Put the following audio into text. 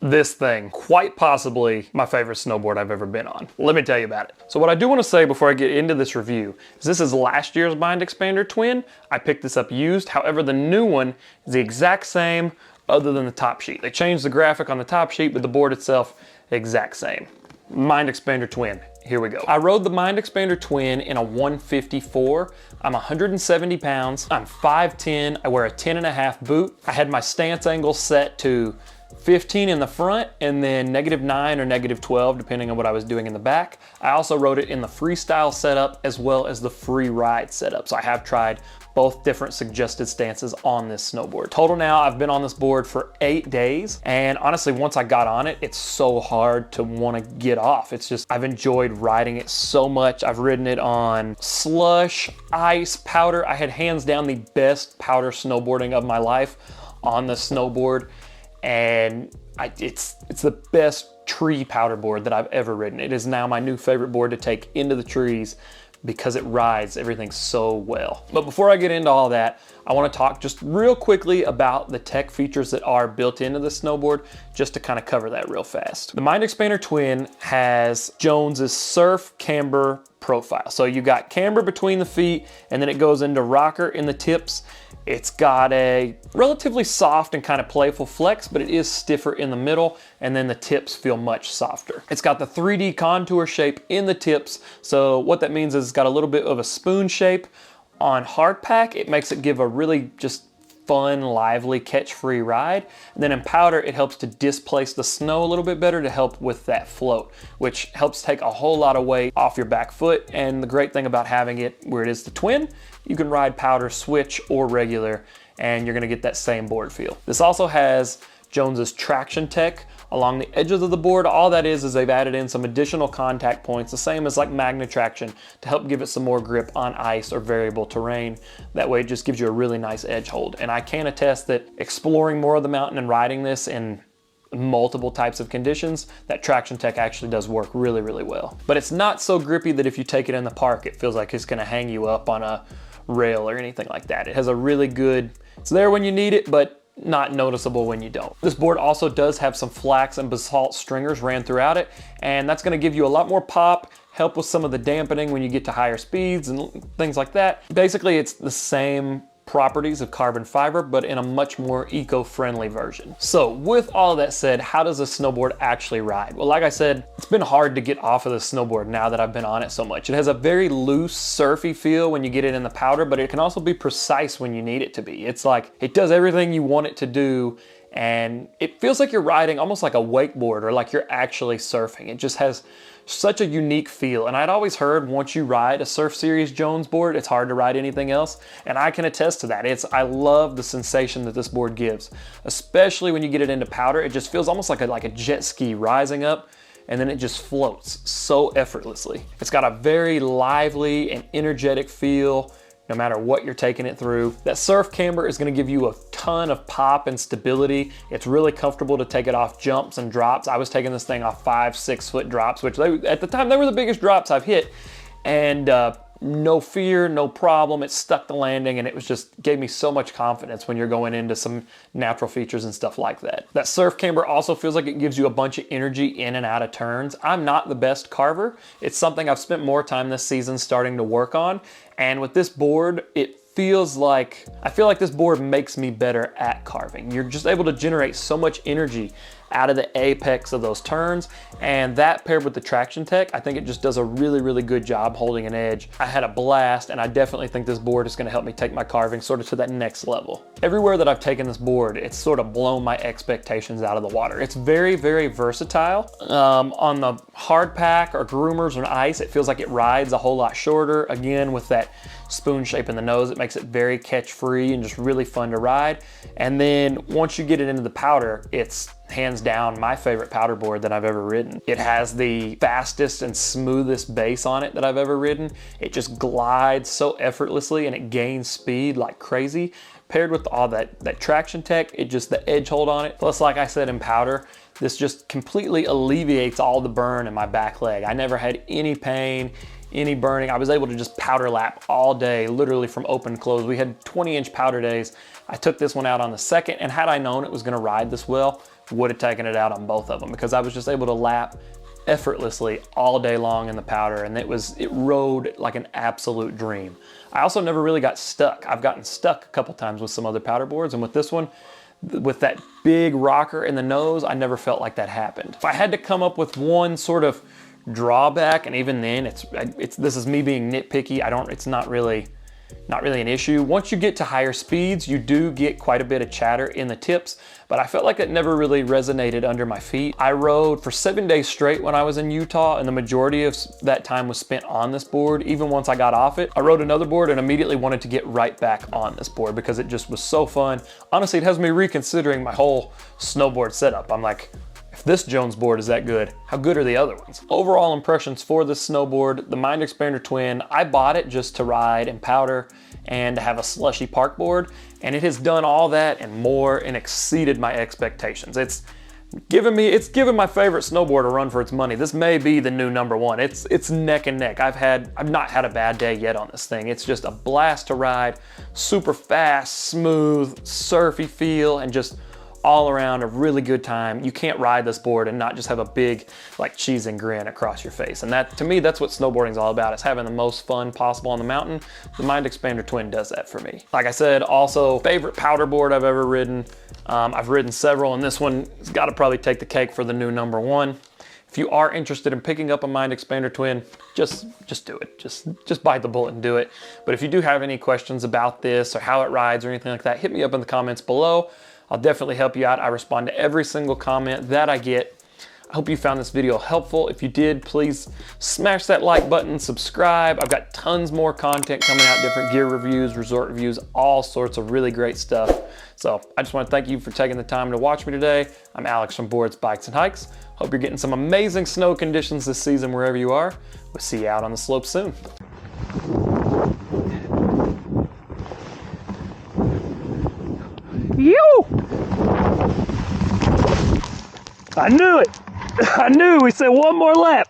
this thing, quite possibly my favorite snowboard I've ever been on. Let me tell you about it. So what I do want to say before I get into this review is this is last year's Mind Expander Twin. I picked this up used. However, the new one is the exact same other than the top sheet. They changed the graphic on the top sheet, but the board itself, exact same. Mind Expander Twin. Here we go. I rode the Mind Expander Twin in a 154. I'm 170 pounds. I'm 5'10". I wear a 10.5 boot. I had my stance angle set to 15 in the front and then -9 or -12 depending on what I was doing in the back. I also rode it in the freestyle setup as well as the free ride setup. So I have tried both different suggested stances on this snowboard. Total now, I've been on this board for 8 days, and honestly, once I got on it, it's so hard to want to get off. It's just, I've enjoyed riding it so much. I've ridden it on slush, ice, powder. I had hands down the best powder snowboarding of my life on the snowboard, and it's the best tree powder board that I've ever ridden. It is now my new favorite board to take into the trees because it rides everything so well. But before I get into all that, I want to talk just real quickly about the tech features that are built into the snowboard, just to kind of cover that real fast. The Mind Expander Twin has Jones's surf camber profile. So you got camber between the feet, and then it goes into rocker in the tips. It's got a relatively soft and kind of playful flex, but it is stiffer in the middle, and then the tips feel much softer. It's got the 3D contour shape in the tips, so what that means is it's got a little bit of a spoon shape. On hard pack, it makes it give a really just fun, lively, catch-free ride. And then in powder, it helps to displace the snow a little bit better to help with that float, which helps take a whole lot of weight off your back foot. And the great thing about having it where it is the twin, you can ride powder, switch, or regular, and you're gonna get that same board feel. This also has Jones's traction tech along the edges of the board. All that is they've added in some additional contact points, the same as like magnet traction, to help give it some more grip on ice or variable terrain. That way it just gives you a really nice edge hold. And I can attest that exploring more of the mountain and riding this in multiple types of conditions, that traction tech actually does work really, really well. But it's not so grippy that if you take it in the park, it feels like it's gonna hang you up on a rail or anything like that. It has a really good, it's there when you need it, but not noticeable when you don't. This board also does have some flax and basalt stringers ran throughout it, and that's gonna give you a lot more pop, help with some of the dampening when you get to higher speeds and things like that. Basically, it's the same properties of carbon fiber, but in a much more eco-friendly version. So with all of that said, how does a snowboard actually ride? Well, like I said, it's been hard to get off of the snowboard now that I've been on it so much. It has a very loose, surfy feel when you get it in the powder, but it can also be precise when you need it to be. It's like, it does everything you want it to do, and it feels like you're riding almost like a wakeboard or like you're actually surfing. It just has such a unique feel. And I'd always heard once you ride a Surf Series Jones board, it's hard to ride anything else. And I can attest to that. I love the sensation that this board gives, especially when you get it into powder. It just feels almost like a jet ski rising up, and then it just floats so effortlessly. It's got a very lively and energetic feel, no matter what you're taking it through. That surf camber is gonna give you a ton of pop and stability. It's really comfortable to take it off jumps and drops. I was taking this thing off 5-6 foot drops, which at the time, they were the biggest drops I've hit. And no fear, no problem. It stuck the landing, and it was just gave me so much confidence when you're going into some natural features and stuff like that. That surf camber also feels like it gives you a bunch of energy in and out of turns. I'm not the best carver. It's something I've spent more time this season starting to work on. And with this board, I feel like this board makes me better at carving. You're just able to generate so much energy out of the apex of those turns, and that paired with the traction tech, I think it just does a really, really good job holding an edge. I had a blast, and I definitely think this board is gonna help me take my carving sort of to that next level. Everywhere that I've taken this board, it's sort of blown my expectations out of the water. It's very, very versatile. On the hard pack or groomers or ice, it feels like it rides a whole lot shorter. Again, with that spoon shape in the nose, it makes it very catch-free and just really fun to ride. And then once you get it into the powder, it's hands down my favorite powder board that I've ever ridden. It has the fastest and smoothest base on it that I've ever ridden. It just glides so effortlessly, and it gains speed like crazy. Paired with all that traction tech, the edge hold on it. Plus, like I said, in powder, this just completely alleviates all the burn in my back leg. I never had any pain, any burning. I was able to just powder lap all day, literally from open to close. We had 20-inch powder days. I took this one out on the second, and had I known it was gonna ride this well, would have taken it out on both of them because I was just able to lap effortlessly all day long in the powder, and it rode like an absolute dream. I also never really got stuck. I've gotten stuck a couple times with some other powder boards, and with this one, with that big rocker in the nose, I never felt like that happened. If I had to come up with one sort of drawback, and even then, this is me being nitpicky. It's not really an issue. Once you get to higher speeds, you do get quite a bit of chatter in the tips, but I felt like it never really resonated under my feet. I rode for 7 days straight when I was in Utah, and the majority of that time was spent on this board. Even once I got off it, I rode another board and immediately wanted to get right back on this board because it just was so fun. Honestly, it has me reconsidering my whole snowboard setup. I'm like, if this Jones board is that good, how good are the other ones? Overall impressions for this snowboard, the Mind Expander Twin, I bought it just to ride and powder and to have a slushy park board, and it has done all that and more and exceeded my expectations. It's given my favorite snowboard a run for its money. This may be the new #1. It's neck and neck. I've not had a bad day yet on this thing. It's just a blast to ride, super fast, smooth, surfy feel, and just all around a really good time. You can't ride this board and not just have a big like cheese and grin across your face. And that, to me, that's what snowboarding is all about, is having the most fun possible on the mountain. The Mind Expander Twin does that for me. Like I said, also favorite powder board I've ever ridden. I've ridden several, and this one has got to probably take the cake for the new #1. If you are interested in picking up a Mind Expander Twin, just do it. Just bite the bullet and do it. But if you do have any questions about this or how it rides or anything like that, hit me up in the comments below. I'll definitely help you out. I respond to every single comment that I get. I hope you found this video helpful. If you did, please smash that like button, subscribe. I've got tons more content coming out, different gear reviews, resort reviews, all sorts of really great stuff. So I just want to thank you for taking the time to watch me today. I'm Alex from Boards, Bikes, and Hikes. Hope you're getting some amazing snow conditions this season wherever you are. We'll see you out on the slopes soon. You! I knew it! I knew! We said one more lap!